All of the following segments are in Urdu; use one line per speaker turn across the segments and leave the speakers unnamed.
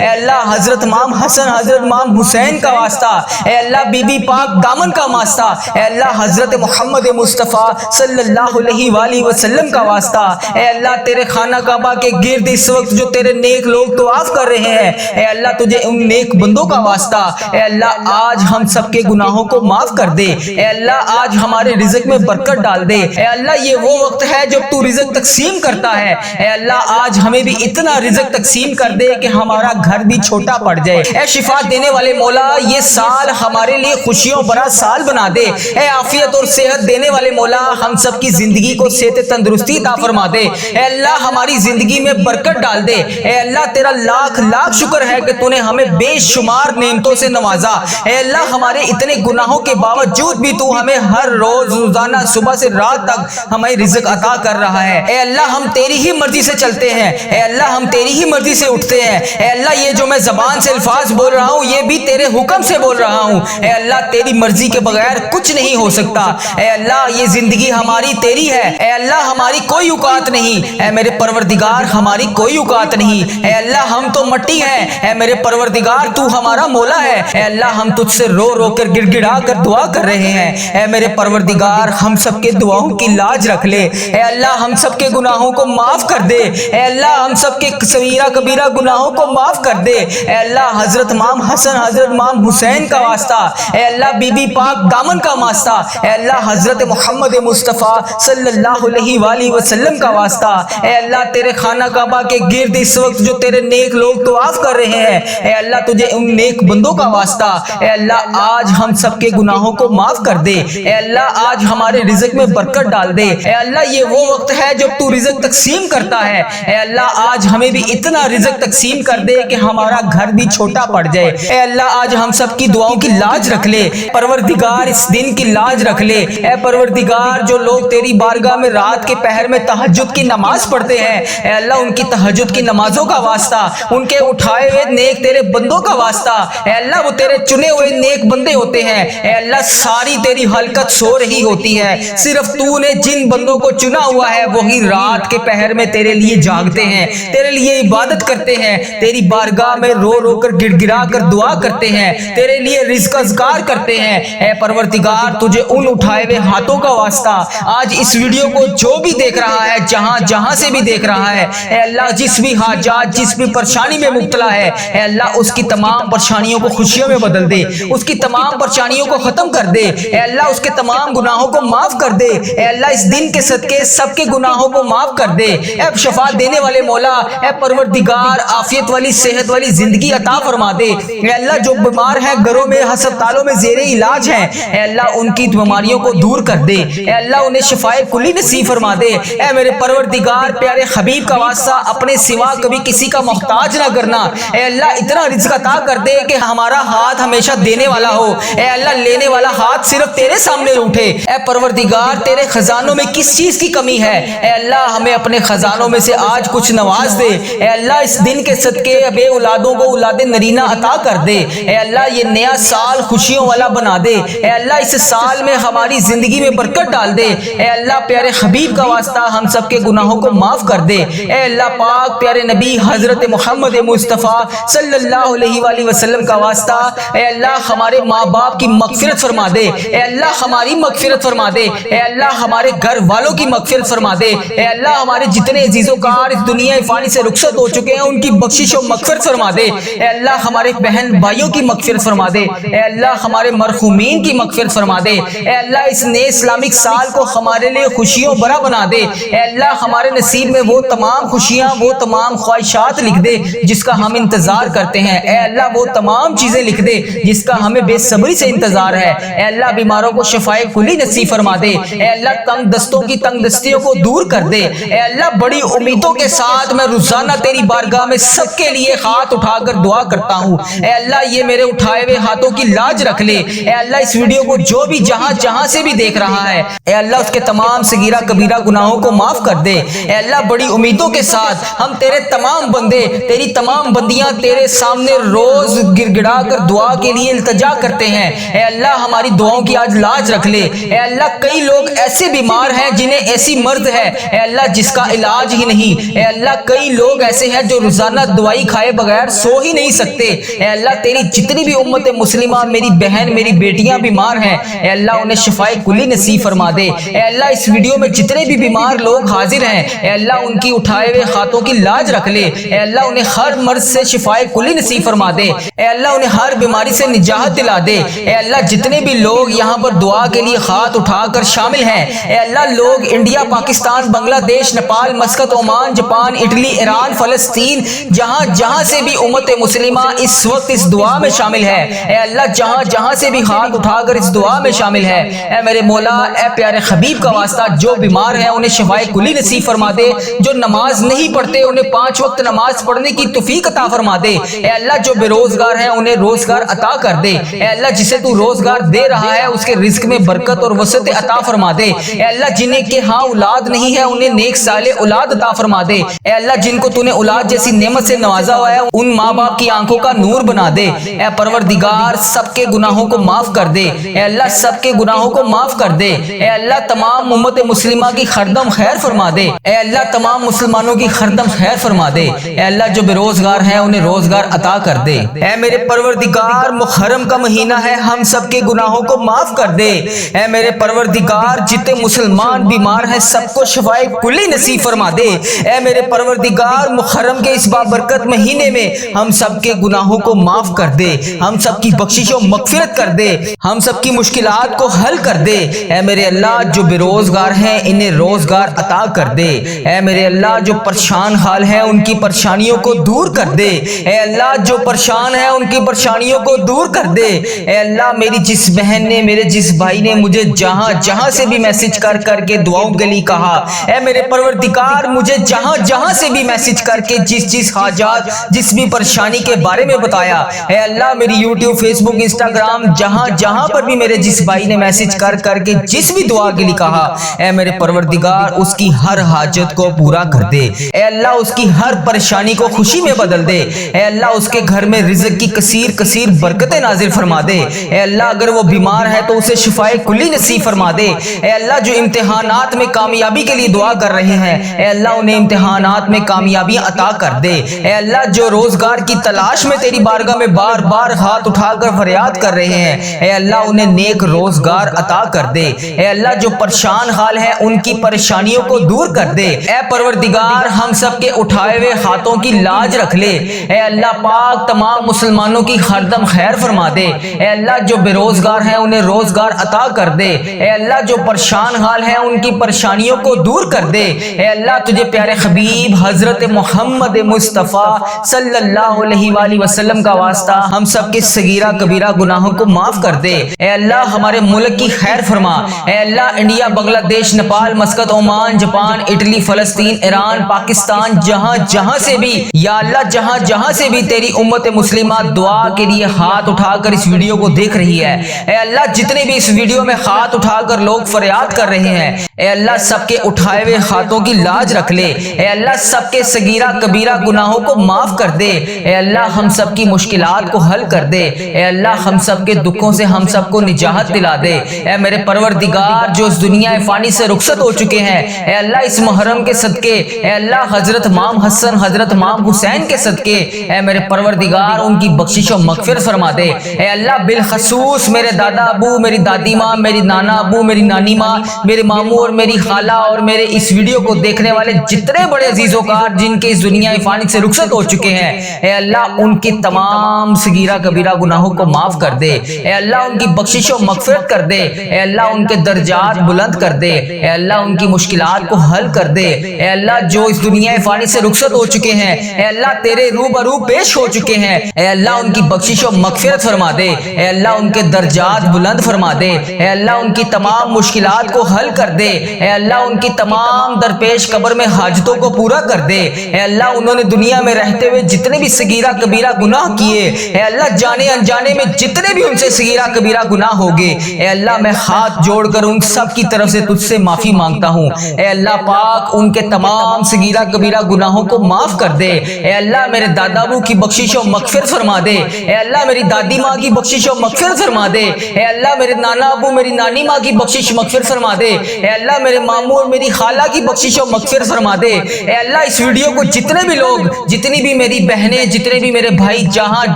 اے اللہ حضرت امام حسن حضرت امام حسین کا واسطہ، اے اللہ بی بی پاک دامن کا واسطہ، اے اللہ حضرت محمد مصطفیٰ صلی اللہ علیہ وآلہ وسلم کا واسطہ، اے اللہ تیرے خانہ کعبہ کے گرد اس وقت جو تیرے نیک لوگ طواف کر رہے ہیں، اے اللہ تجھے ان نیک بندوں کا واسطہ، اے اللہ آج ہم سب کے گناہوں کو معاف کر دے، اے اللہ آج ہمارے رزق میں برکت ڈال دے، اے اللہ یہ وہ وقت ہے جب تو رزق تقسیم کرتا ہے، اے اللہ آج ہمیں بھی اتنا رزق تقسیم کر دے کہ ہمارا گھر بھی چھوٹا پڑ جائے، اے شفا دینے والے مولا یہ سال ہمارے لیے خوشیوں بھرا سال بنا دے، اے عافیت اور صحت دینے والے مولا ہم سب کی زندگی کو صحت تندرستی عطا فرما دے، اے اللہ ہماری زندگی میں برکت ڈال دے، اے اللہ تیرا لاکھ لاکھ شکر ہے کہ تو نے ہمیں بے شمار نعمتوں سے نوازا، اے اللہ ہمارے اتنے گناہوں کے باوجود بھی تو ہمیں ہر روز روزانہ صبح سے رات تک ہمیں رزق عطا کر رہا ہے، اے اللہ ہم تیری ہی مرضی سے چلتے ہیں، اے اللہ ہم تیری ہی مرضی سے اٹھتے ہیں، اے اللہ یہ جو میں زبان سے الفاظ بول رہا ہوں یہ بھی تیرے حکم سے بول رہا ہوں، اے اللہ تیری مرضی کے بغیر کچھ نہیں ہو سکتا، اے اللہ یہ زندگی ہماری تیری ہے، اے اللہ ہماری کوئی اوقات نہیں، اے میرے پروردگار ہماری کوئی اوقات نہیں، اے اللہ ہم تو مٹی ہیں، اے میرے پروردگار تو ہمارا مولا ہے، اے اللہ ہم تجھ سے رو رو کر گڑ گڑا کر دعا کر رہے ہیں، اے میرے پروردگار ہم سب کے دعاؤں کی لاج رکھ لے، اے اللہ ہم سب کے گناہوں کو معاف کر دے، اے اللہ ہم سب کے صغیرہ کبیرہ گناہوں کو معاف کر دے، اے اللہ حضرت امام حسن حضرت امام حسین کا واسطہ، اے اللہ بی بی پاک دامن کا واسطہ، اے اللہ حضرت محمد مصطفیٰ صلی اللہ علیہ وآلہ وسلم کا واسطہ، اے اللہ تیرے خانہ کعبہ کے گرد اس وقت جو تیرے نیک لوگ طواف کر رہے ہیں، اے اللہ تجھے ان نیک بندوں کا واسطہ، اے اللہ آج ہم سب کے گناہوں کو معاف کر دے، اے اللہ آج ہمارے رزق میں برکت ڈال دے، اے اللہ یہ وہ وقت ہے جب تو رزق تقسیم کرتا ہے، اے اللہ آج ہمیں بھی اتنا رزق تقسیم کر دے کہ ہمارا گھر بھی چھوٹا پڑ جائے، اے اللہ آج ہم سب کی دعاؤں کی لاج رکھ لے، پروردگار اس دن کی لاج رکھ لے، اے پروردگار جو لوگ تیری بارگاہ میں رات کے پہر میں تہجد کی نماز پڑھتے ہیں، اے اللہ ان کی تہجد کی نمازوں کا واسطہ، ان کے اٹھائے ہوئے نیک تیرے بندوں کا واسطہ، اے اللہ وہ تیرے چنے ہوئے نیک بندے ہوتے ہیں، اے اللہ ساری تیری خلقت سو رہی ہوتی ہے، صرف تو نے جن بندوں کو چنا ہوا ہے وہی رات کے پہر میں تیرے لیے جاگتے ہیں، تیرے لیے عبادت کرتے ہیں، تیری بارگاہ میں رو رو کر گڑ گڑا کر دعا کرتے ہیں، تیرے لیے رزق اذکار کرتے ہیں، اے پروردگار تجھے ان اٹھائے ہوئے ہاتھوں کا واسطہ، آج اس ویڈیو کو جو بھی دیکھ رہا ہے جہاں جہاں سے بھی دیکھ رہا ہے، اے اللہ جس بھی حاجات جس بھی پریشانی میں مبتلا ہے، اے اللہ اس کی تمام پریشانیوں کو خوشیوں میں بدل دے، اس کی تمام پریشانیوں کو ختم کر دے، اے اللہ اس کے تمام گناہوں کو معاف کر دے، اے اللہ اس دن کے صدقے سب کے گناہوں کو معاف کر دے، اے شفا دینے والے مولا، اے پروردگار عافیت والی صحت والی زندگی عطا فرما دے، اے اللہ جو بیمار ہیں گھروں میں ہسپتالوں میں زیر علاج ہیں، اے اللہ ان کی بیماریوں کو دور کر دے، اے اللہ انہیں شفائے کلی نصیب فرما دے، اے میرے پروردگار پیارے حبیب کا واسطہ اپنے سوا کبھی کسی کا محتاج نہ کرنا، اے اللہ اتنا رزق عطا کر دے کہ ہمارا ہاتھ ہمیشہ دینے والا ہو، اے اللہ لینے والا ہاتھ صرف تیرے سامنے اٹھے، اے پروردگار تیرے خزانوں میں کس چیز کی کمی ہے، اے اللہ ہمیں اپنے خزانوں میں سے آج کچھ نواز دے، اے اللہ اس دن کے صدقے بے اولادوں کو اولاد نرینہ عطا کر دے، اے اللہ یہ نیا سال خوشیوں والا بنا دے، اے اللہ اس سال میں ہماری زندگی میں برکت ڈال دے، اے اللہ پیارے حبیب کا واسطہ ہم سب کے گناہوں کو معاف کر دے، اے اللہ پاک پیارے نبی حضرت محمد مصطفیٰ صلی اللہ علیہ وآلہ وسلم کا واسطہ، اے اللہ ہمارے ماں باپ کی مغفرت فرما دے، اے اللہ ہماری مغفرت فرما دے، اے اللہ ہمارے گھر والوں کی مغفرت فرما دے، اے اللہ ہمارے جتنے عزیز و کار اس دنیا فانی سے رخصت ہو چکے ہیں ان کی بخشش و مغفرت فرما دے، اے اللہ ہمارے بہن بھائیوں کی مغفرت فرما دے، اے اللہ ہمارے مرحومین کی مغفرت فرما دے، اے اللہ اس نئے اسلامک سال کو ہمارے لیے خوشیوں بھرا بنا دے، اے اللہ ہمارے نصیب میں وہ تمام خوشیاں وہ تمام خواہشات لکھ دے جس کا ہم انتظار کرتے ہیں، اے اللہ وہ تمام چیزیں لکھ دے جس کا ہمیں بے صبری سے انتظار ہے، اے اللہ بیماروں کو شفائے کلی نصیب فرما دے، اے اللہ تنگ دستوں کی تنگ دستیوں کو دور کر دے، اے اللہ بڑی امیدوں کے ساتھ میں روزانہ تیری بارگاہ میں سب کے لیے ہاتھ اٹھا کر دعا کرتا ہوں، اے اللہ یہ میرے اٹھائے ہوئے ہاتھوں کی لاج رکھ لے، اے اللہ اس ویڈیو کو جو بھی جہاں جہاں سے بھی دیکھ رہا ہے، اے اللہ اس کے تمام صغیرہ کبیرہ گناہوں کو معاف کر دے، اے اللہ بڑی امیدوں کے ساتھ ہم تیرے تمام بندے تیری تمام بندیاں تیرے سامنے روز گڑ گڑا کر دعا کے لیے التجا کرتے ہیں، اے اللہ ہماری دعاؤں کی آج لاج رکھ لے، اے اللہ کئی لوگ ایسے بیمار ہیں جنہیں ایسی مرض ہے اے اللہ جس کا علاج ہی نہیں، اے اللہ کئی لوگ ایسے ہیں جو روزانہ دوائی کھائے کھائے بغیر سو ہی نہیں سکتے۔ اے اللہ تیری جتنی بھی امت مسلمہ، میری بہن، میری بیٹیاں بیمار ہیں، اے اللہ انہیں شفائے کلی نصیب فرما دے۔ اے اللہ اس ویڈیو میں جتنے بھی بیمار لوگ حاضر ہیں، اے اللہ ان کی اٹھائے ہوئے ہاتھوں کی لاج رکھ لے۔ اے اللہ انہیں ہر مرض سے شفائے کلی نصیب فرما دے۔ اے اللہ انہیں ہر بیماری سے نجات دلا دے۔ اے اللہ جتنے بھی لوگ یہاں پر دعا کے لیے ہاتھ اٹھا کر شامل ہیں، اے اللہ لوگ انڈیا، پاکستان، بنگلہ دیش، Nepal, Muscat, Oman, Japan, Italy, Iran, فلسطین، جہاں جہاں سے بھی امت مسلمہ اس وقت اس دعا میں شامل ہے، اے اللہ جہاں جہاں سے بھی ہاتھ اٹھا کر اس دعا میں شامل ہے، اے میرے مولا، اے پیارے حبیب کا واسطہ، جو بیمار ہیں انہیں شفائے کلی نصیب فرما دے۔ جو نماز نہیں پڑھتے انہیں 5 وقت نماز پڑھنے کی توفیق عطا فرما دے۔ اے اللہ جو بے روزگار ہیں انہیں روزگار عطا کر دے۔ اے اللہ جسے تو روزگار دے رہا ہے اس کے رزق میں برکت اور وسعت عطا فرما دے۔ اے اللہ جنہیں کے ہاں اولاد نہیں ہے انہیں نیک صالح اولاد عطا فرما دے۔ اے اللہ جن کو تو نے اولاد جیسی نعمت سے نوازا ہوا ہے ان ماں باپ کی آنکھوں کا نور بنا دے۔ اے پروردگار سب کے گناہوں کو معاف کر دے۔ اے اللہ سب کے گناہوں کو معاف کر دے۔ اے اللہ تمام امت مسلمہ کی خردم خیر فرما دے۔ اے اللہ تمام مسلمانوں کی خردم خیر فرما دے۔ اے اللہ جو بے روزگار ہیں انہیں روزگار عطا کر دے۔ اے میرے پروردگار محرم کا مہینہ ہے، ہم سب کے گناہوں کو معاف کر دے۔ اے میرے پروردگار جتنے مسلمان بیمار ہیں سب کو شفائے کلی نصیب فرما دے۔ اے میرے پروردگار محرم کے اس بابرکت مہینے میں ہم سب کے گناہوں کو معاف کر دے، ہم سب کی بخشش و مغفرت کر دے، ہم سب کی مشکلات کو حل کر دے۔ اے میرے اللہ جو بے روزگار ہیں انہیں روزگار عطا کر دے۔ اے میرے اللہ جو پریشان حال ہیں ان کی پریشانیوں کو دور کر دے۔ اے اللہ جو پریشان ہیں ان کی پریشانیوں کو دور کر دے۔ اے اللہ میری جس بہن نے، میرے جس بھائی نے مجھے جہاں جہاں سے بھی میسج کر کر کے دعاؤں کے لیے کہا، اے میرے پروردگار مجھے جہاں جہاں سے بھی میسج کر کے جس حاجات، جس بھی پریشانی کے بارے میں بتایا، اے اللہ میری یوٹیوب، فیس بک، انسٹاگرام، جہاں جہاں پر بھی میرے جس بھائی نے میسج کر کر کے جس بھی دعا کے لیے کہا، اے میرے پروردگار اس کی ہر حاجت کو پورا کر دے۔ اے اللہ اس کی ہر پریشانی کو خوشی میں بدل دے۔ اے اللہ اس کے گھر میں رزق کی کثیر کثیر برکتیں نازل فرما دے۔ اے اللہ اگر وہ بیمار ہے تو اسے شفائے کلی نصیب فرما دے۔ اے اللہ جو امتحانات میں کامیابی کے لیے دعا کر رہے ہیں، اے اللہ انہیں امتحانات میں کامیابیاں عطا کر دے۔ اے اللہ جو روزگار کی تلاش میں تیری بارگاہ میں بار بار ہاتھ اٹھا کر فریاد کر رہے ہیں، اے اللہ انہیں نیک روزگار عطا کر دے۔ اے اللہ جو پریشان حال ہے ان کی پریشانیوں کو دور کر دے۔ اے پروردگار ہم سب کے اٹھائے ہوئے ہاتھوں کی لاج رکھ لے۔ اے اللہ پاک تمام مسلمانوں کی خردم خیر فرما دے۔ اے اللہ جو بے روزگار ہیں انہیں روزگار عطا کر دے۔ اے اللہ جو پریشان حال ہیں ان کی پریشانیوں کو دور کر دے۔ اے اللہ تجھے پیارے حبیب حضرت محمد مصطفیٰ صلی اللہ علیہ وآلہ وسلم کا واسطہ ہم سب کے صغیرہ کبیرہ گناہوں کو معاف کر دے۔ اے اللہ ہمارے ملک کی خیر فرما۔ اے اللہ انڈیا، بنگلہ دیش، Nepal, Muscat, Oman, Japan, Italy, فلسطین، ایران، پاکستان، جہاں جہاں سے بھی یا اللہ جہاں جہاں سے بھی تیری امت مسلمہ دعا کے لیے ہاتھ اٹھا کر اس ویڈیو کو دیکھ رہی ہے، اے اللہ جتنے بھی اس ویڈیو میں ہاتھ اٹھا کر لوگ فریاد کر رہے ہیں، اے اللہ سب کے اٹھائے ہوئے ہاتھوں کی لاج رکھ لے۔ اے اللہ سب کے صغیرہ کبیرہ گناہوں کو معاف کر دے۔ اے اللہ ہم سب کی مشکلات کو حل کر دے۔ اے اللہ ہم سب کے دکھوں سے ہم سب کو نجات دلا دے۔ اے میرے پروردگار جو اس دنیا فانی سے رخصت ہو چکے ہیں، اے اللہ اس محرم کے صدقے، اے اللہ حضرت امام حسن، حضرت امام حسین کے صدقے، اے میرے پروردگار ان کی بخشش و مغفرت فرما دے۔ اے اللہ بالخصوص میرے دادا ابو، میری دادی ماں، میری نانا ابو، میری نانی ماں، میرے ماموں اور میری خالہ اور میرے اس ویڈیو کو دیکھنے والے جتنے بڑے عزیز و کار جن کے اس دنیا فانی سے رخصت ہو چکے ہیں، اے اللہ ان کی تمام صغیرہ کبیرہ گناہوں کو معاف کر دے۔ اے اللہ ان کی بخشش و مغفرت کر دے۔ اے اللہ ان کے درجات بلند کر دے۔ اے اللہ ان کی مشکلات کو حل کر دے۔ اے اللہ جو اس دنیا فانی سے رخصت ہو چکے ہیں، اے اللہ تیرے روبرو پیش ہو چکے ہیں، اے اللہ ان کی بخشش و مغفرت فرما دے۔ اے اللہ ان کے درجات بلند فرما دے۔ اے اللہ ان کی تمام مشکلات کو حل کر دے۔ اے اللہ ان کی تمام درپیش قبر میں حاجتوں کو پورا کر دے۔ اے اللہ انہوں نے دنیا میں رہتے ہوئے جتنے بھی صغیرہ کبیرہ گناہ کیے، اے اللہ جانے انجانے میں جتنے بھی ان سے صغیرہ کبیرہ گناہ ہوگے، اے اللہ میں ہاتھ جوڑ کر ان سب کی طرف سے تجھ سے معافی مانگتا ہوں۔ اے اللہ پاک ان کے تمام صغیرہ کبیرہ گناہوں کو معاف کر دے۔ اے اللہ میرے دادا ابو کی بخشش و مغفرت فرما دے۔ اے اللہ میری دادی ماں کی بخشش و مغفرت فرما دے۔ اے اللہ میرے نانا ابو، میری نانی ماں کی بخشش مغفرت فرما دے۔ اے اللہ میرے ماموں اور میری خالہ کی بخشش و مغفرت فرما دے۔ اے اللہ اس ویڈیو کو جتنے بھی لوگ، جتنی بھی بھی میری بہنیں جتنے بھی میرے بھائی جہاں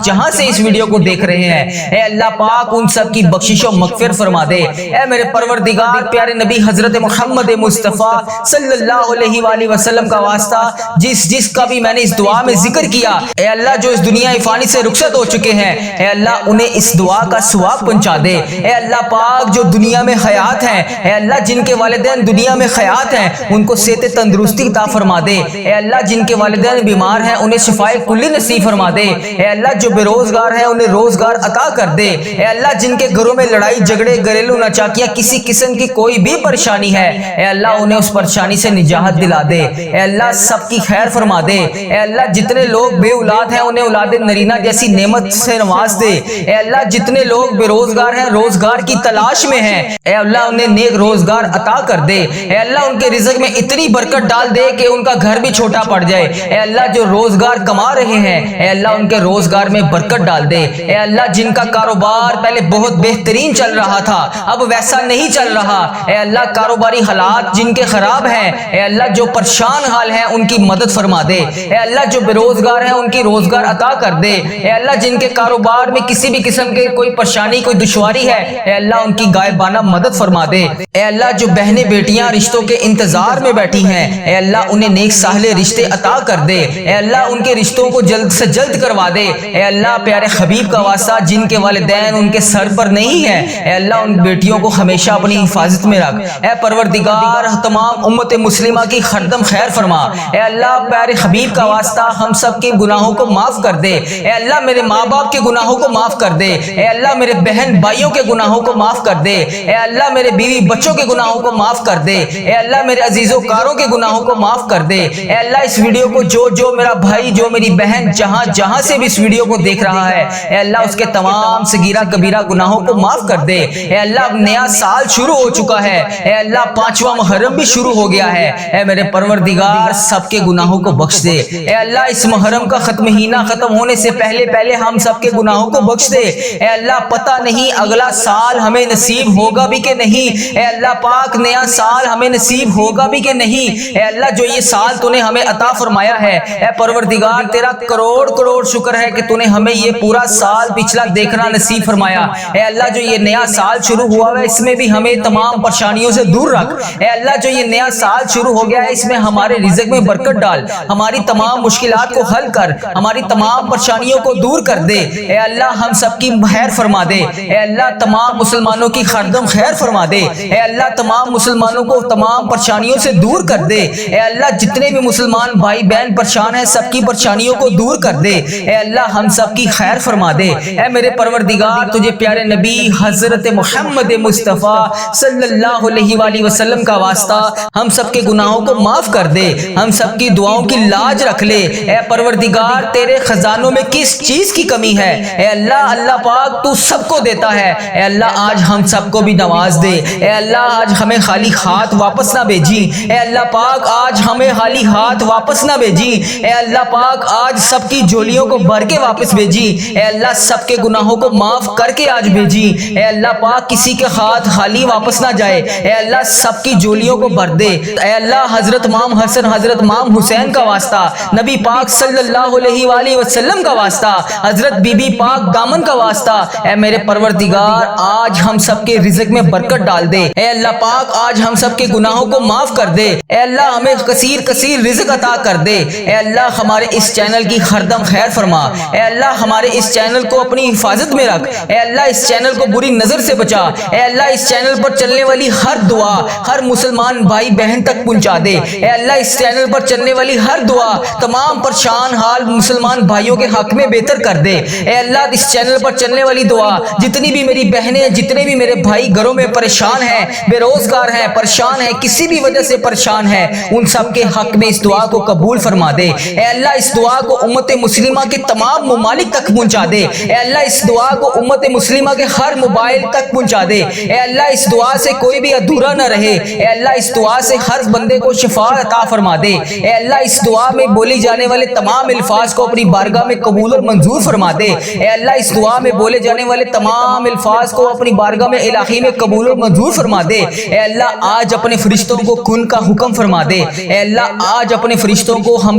جہاں سے اس ویڈیو کو دیکھ رہے ہیں، اے اللہ پاک ان سب کی بخشش و مغفرت فرما دے۔ اے میرے پروردگار پیارے نبی حضرت محمد مصطفیٰ صلی اللہ علیہ وآلہ وسلم کا واسطہ جس کا بھی میں نے اس دعا میں ذکر کیا، اے اللہ جو اس دنیا فانی سے رخصت ہو چکے ہیں، اے اللہ انہیں اس دعا کا ثواب پہنچا دے۔ اے اللہ پاک جو دنیا میں حیات ہیں، اے اللہ جن کے والدین دنیا میں حیات ہیں ان کو صحت تندرستی عطا فرما دے۔ اے اللہ جن کے والدین بیمار ہیں انہیں شفائے کلی نصیب فرما دے۔ اے اللہ جو بے روزگار ہیں انہیں روزگار عطا کر دے۔ اے اللہ جن کے گھروں میں لڑائی جھگڑے گھریلو ناچاکیاں کسی قسم کی کوئی بھی پریشانی ہے، اے اللہ انہیں اس پریشانی سے نجات دلا دے۔ اے اللہ سب کی خیر فرما دے۔ اے اللہ جتنے لوگ بے اولاد ہیں انہیں اولاد نرینہ جیسی نعمت سے نواز دے۔ اے اللہ جتنے لوگ بے روزگار ہیں روزگار کی تلاش میں ہیں، اے اللہ انہیں نیک روزگار عطا کر دے۔ اے اللہ ان کے رزق میں اتنی برکت ڈال دے کہ ان کا گھر بھی چھوٹا پڑ جائے۔ اے اللہ جو روزگار کما رہے ہیں، اے اللہ ان کے روزگار میں برکت ڈال دے۔ اے اللہ جن کا کاروبار پہلے بہت بہترین چل رہا تھا اب ویسا نہیں چل رہا، اے اللہ کاروباری حالات جن کے خراب ہیں، اے اللہ جو پریشان حال ہیں ان کی مدد فرما دے۔ اے اللہ جو بے روزگار ہیں ان کی روزگار عطا کر دے۔ اے اللہ جن کے کاروبار میں کسی بھی قسم کے کوئی پریشانی کوئی دشواری ہے، اے اللہ ان کی غائبانہ مدد فرما دے۔ اے اللہ جو بہنیں بیٹیاں رشتوں کے انتظار میں بیٹھی ہیں، اے اللہ انہیں نیک صالح رشتے عطا کر دے۔ اے اللہ ان کے رشتوں کو جلد سے جلد کروا دے۔ اے اللہ پیارے حبیب کا واسطہ جن کے والدین ان کے سر پر نہیں ہے، اے اللہ ان بیٹیوں کو ہمیشہ اپنی حفاظت میں رکھ۔ اے پروردگار تمام امت مسلمہ کی ہردم خیر فرما۔ اے اللہ پیارے حبیب کا واسطہ ہم سب کے گناہوں کو معاف کر دے۔ اے اللہ میرے ماں باپ کے گناہوں کو معاف کر دے۔ اے اللہ میرے بہن بھائیوں کے گناہوں کو معاف کر دے۔ اے اللہ میرے بیوی بچوں کے گناہوں کو معاف کر دے۔ اے اللہ میرے عزیز و کاروں کے گناہوں کو معاف کر دے۔ اے اللہ اس ویڈیو کو جو میرا بھائی جو میری بہن جہاں سے بھی اس ویڈیو کو دیکھ رہا ہے، اے اللہ اس کے تمام صغیرہ کبیرہ گناہوں کو معاف کر دے۔ اے اللہ اب نیا سال شروع ہو چکا ہے، اے اللہ 5واں محرم بھی شروع ہو گیا ہے، اے میرے پروردگار سب کے گناہوں کو بخش دے۔ اے اللہ اس محرم کا مہینہ ختم ہونے سے پہلے ہم سب کے گناہوں کو بخش دے۔ اے اللہ پتہ نہیں اگلا سال ہمیں نصیب ہوگا بھی کہ نہیں، اے اللہ پاک نیا سال ہمیں نصیب ہوگا بھی کہ نہیں۔ اے اللہ جو یہ سال تو نے ہمیں عطا فرمایا ہے، اے پروردگار تیرا کروڑ شکر ہے کہ تو نے ہمیں یہ پورا سال پچھلا دیکھنا نصیب فرمایا۔ اے اللہ جو یہ نیا سال شروع ہوا ہے اس میں بھی ہمیں تمام پریشانیوں سے دور رکھ۔ اے اللہ جو یہ نیا سال شروع ہو گیا ہے اس میں ہمارے رزق میں برکت ڈال، ہماری تمام مشکلات کو حل کر، ہماری تمام پریشانیوں کو دور کر دے۔ اے اللہ ہم سب کی خیر فرما دے۔ اے اللہ تمام مسلمانوں کی خردم خیر فرما دے۔ اے اللہ تمام مسلمانوں کو تمام پریشانیوں سے دور کر دے۔ اے اللہ جتنے بھی مسلمان بھائی بہن پریشان ہیں سب کی پریشانیوں کو دور کر دے۔ اے اللہ ہم سب کی خیر فرما دے۔ اے میرے پروردگار تجھے پیارے نبی حضرت محمد مصطفیٰ صلی اللہ علیہ وآلہ وسلم کا واسطہ ہم سب کے گناہوں کو معاف کر دے، ہم سب کی دعاؤں کی لاج رکھ لے۔ اے پروردگار تیرے خزانوں میں کس چیز کی کمی ہے؟ اے اللہ پاک تو سب کو دیتا ہے۔ اے اللہ آج ہم سب کو بھی نواز دے۔ اے اللہ آج ہمیں خالی ہاتھ واپس نہ بھیجی۔ اے اللہ پاک آج ہمیں خالی ہاتھ واپس نہ بھیجی۔ اے اللہ پاک آج سب کی جھولیوں کو بھر کے واپس بھیجی۔ اے اللہ سب کے گناہوں کو معاف کر کے آج بھیجی۔ اے اللہ پاک کسی کے ہاتھ خالی واپس نہ جائے۔ اے اللہ سب کی جھولیوں کو بھر دے۔ اے اللہ حضرت امام حسن حضرت امام حسین کا واسطہ، نبی پاک صلی اللہ علیہ وآلہ وسلم کا واسطہ، حضرت بی بی پاک دامن کا واسطہ، اے میرے پروردگار آج ہم سب کے رزق میں برکت ڈال دے۔ اے اللہ پاک آج ہم سب کے گناہوں کو معاف کر دے۔ اے اللہ ہمیں کثیر رزق عطا کر دے۔ اے اللہ ہمارے اس چینل کی ہردم خیر فرما۔ اے اللہ ہمارے اس چینل کو اپنی حفاظت میں رکھ۔ اے اللہ اس چینل کو بری نظر سے بچا۔ اے اللہ اس چینل پر چلنے والی ہر دعا ہر مسلمان بھائی بہن تک پہنچا دے۔ اے اللہ اس چینل پر چلنے والی ہر دعا تمام پریشان حال مسلمان بھائیوں کے حق میں بہتر کر دے۔ اے اللہ اس چینل پر چلنے والی دعا جتنی بھی میری بہنیں جتنے بھی میرے بھائی گھروں میں پریشان ہیں، بے روزگار ہیں، پریشان ہیں، کسی بھی وجہ سے پریشان ہیں، ان سب کے حق میں اس دعا کو قبول فرما دے۔ اے اللہ اس دعا کو امت مسلمہ کے تمام ممالک تک پہنچا دے۔ اے اللہ اس دعا کو امت مسلمہ کے ہر موبائل تک پہنچا دے۔ اے اللہ اس دعا سے کوئی بھی ادھورا نہ رہے۔ اے اللہ اس دعا سے ہر بندے کو شفا عطا فرما دے۔ اے اللہ اس دعا میں بولی جانے والے تمام الفاظ کو اپنی بارگاہ میں قبول اور منظور فرما دے۔ اے اللہ اس دعا میں بولے جانے والے تمام الفاظ کو اپنی بارگاہ میں الہی میں قبول اور منظور فرما دے۔ اے اللہ آج اپنے فرشتوں کو کن کا حکم فرما دے۔ اے اللہ آج اپنے فرشتوں کو ہم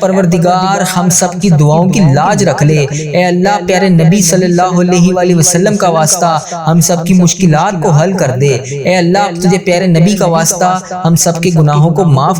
پروردگار ہم سب کی دعاؤں کی لاج رکھ لے۔ اے اللہ پیارے نبی صلی اللہ علیہ وآلہ وسلم کا واسطہ ہم سب کی مشکلات کو حل کر دے۔ اے اللہ تجھے پیارے نبی کا واسطہ ہم سب کے گناہوں کو معاف